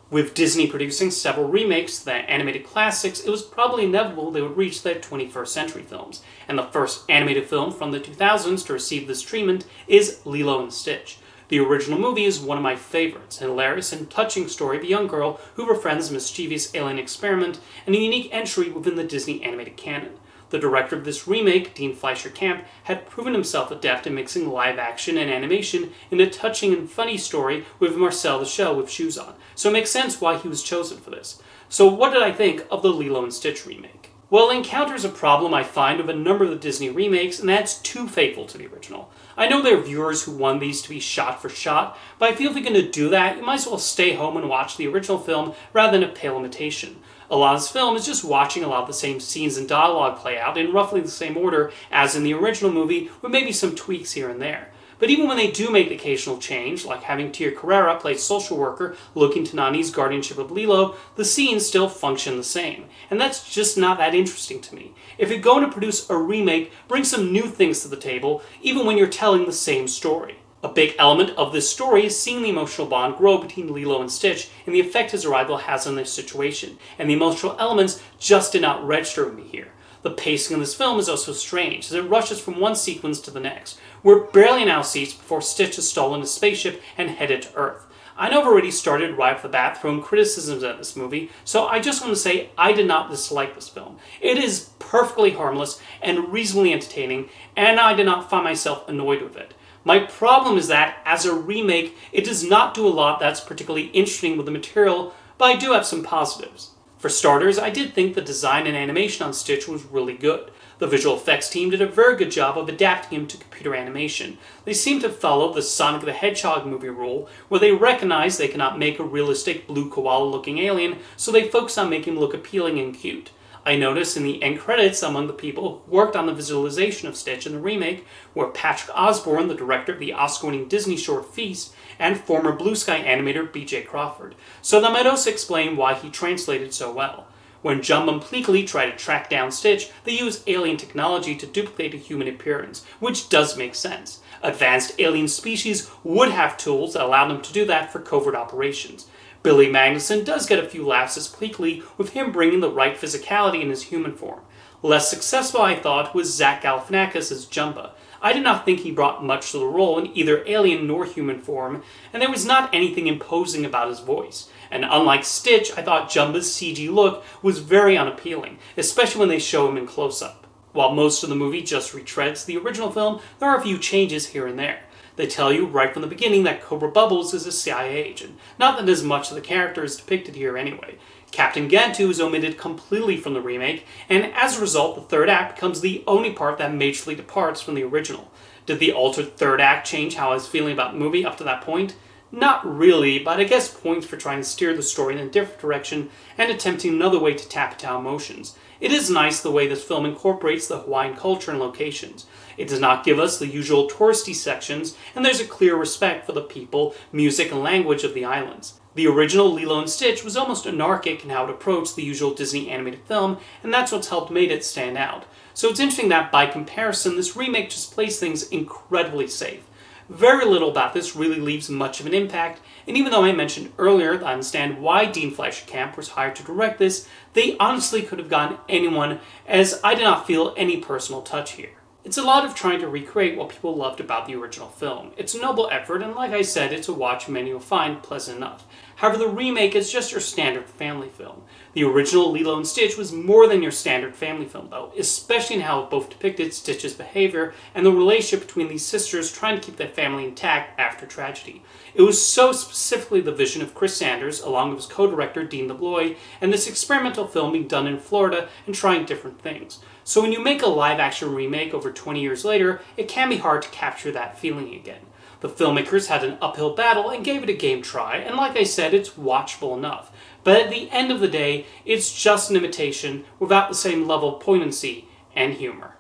With Disney producing several remakes to the animated classics, it was probably inevitable they would reach their 21st century films, and the first animated film from the 2000s to receive this treatment is Lilo Stitch. The original movie is one of my favorites, an hilarious and touching story of a young girl who befriends a mischievous alien experiment and a unique entry within the Disney animated canon. The director of this remake, Dean Fleischer Camp, had proven himself adept at mixing live action and animation in a touching and funny story with Marcel the Shell with shoes on, so it makes sense why he was chosen for this. So what did I think of the Lilo and Stitch remake? Well, it encounters a problem I find with a number of the Disney remakes, and that's too faithful to the original. I know there are viewers who want these to be shot for shot, but I feel if you're going to do that, you might as well stay home and watch the original film rather than a pale imitation. A lot of this film is just watching a lot of the same scenes and dialogue play out in roughly the same order as in the original movie, with maybe some tweaks here and there. But even when they do make the occasional change, like having Tia Carrera play social worker looking to Nani's guardianship of Lilo, the scenes still function the same. And that's just not that interesting to me. If you're going to produce a remake, bring some new things to the table, even when you're telling the same story. A big element of this story is seeing the emotional bond grow between Lilo and Stitch and the effect his arrival has on their situation, and the emotional elements just did not register with me here. The pacing of this film is also strange, as it rushes from one sequence to the next. We're barely in our seats before Stitch has stolen a spaceship and headed to Earth. I know I've already started right off the bat throwing criticisms at this movie, so I just want to say I did not dislike this film. It is perfectly harmless and reasonably entertaining, and I did not find myself annoyed with it. My problem is that, as a remake, it does not do a lot that's particularly interesting with the material, but I do have some positives. For starters, I did think the design and animation on Stitch was really good. The visual effects team did a very good job of adapting him to computer animation. They seem to follow the Sonic the Hedgehog movie rule, where they recognize they cannot make a realistic blue koala-looking alien, so they focus on making him look appealing and cute. I noticed in the end credits among the people who worked on the visualization of Stitch in the remake were Patrick Osborne, the director of the Oscar-winning Disney short Feast, and former Blue Sky animator B.J. Crawford, so that might also explain why he translated so well. When Jumbo and Pleakley try to track down Stitch, they use alien technology to duplicate a human appearance, which does make sense. Advanced alien species would have tools that allow them to do that for covert operations. Billy Magnuson does get a few laughs as Pleakley, with him bringing the right physicality in his human form. Less successful, I thought, was Zach Galifianakis as Jumba. I did not think he brought much to the role in either alien nor human form, and there was not anything imposing about his voice. And unlike Stitch, I thought Jumba's CG look was very unappealing, especially when they show him in close-up. While most of the movie just retreads the original film, there are a few changes here and there. They tell you right from the beginning that Cobra Bubbles is a CIA agent, not that as much of the character is depicted here anyway. Captain Gantu is omitted completely from the remake, and as a result the third act becomes the only part that majorly departs from the original. Did the altered third act change how I was feeling about the movie up to that point? Not really, but I guess points for trying to steer the story in a different direction and attempting another way to tap into our emotions. It is nice the way this film incorporates the Hawaiian culture and locations. It does not give us the usual touristy sections, and there's a clear respect for the people, music, and language of the islands. The original Lilo and Stitch was almost anarchic in how it approached the usual Disney animated film, and that's what's helped made it stand out. So it's interesting that, by comparison, this remake just plays things incredibly safe. Very little about this really leaves much of an impact, and even though I mentioned earlier that I understand why Dean Fleischer Camp was hired to direct this, they honestly could have gotten anyone, as I did not feel any personal touch here. It's a lot of trying to recreate what people loved about the original film. It's a noble effort, and like I said, it's a watch many will find pleasant enough. However, the remake is just your standard family film. The original Lilo and Stitch was more than your standard family film, though, especially in how it both depicted Stitch's behavior and the relationship between these sisters trying to keep their family intact after tragedy. It was so specifically the vision of Chris Sanders, along with his co-director Dean LeBloy, and this experimental film being done in Florida and trying different things. So when you make a live-action remake over 20 years later, it can be hard to capture that feeling again. The filmmakers had an uphill battle and gave it a game try, and like I said, it's watchable enough. But at the end of the day, it's just an imitation without the same level of poignancy and humor.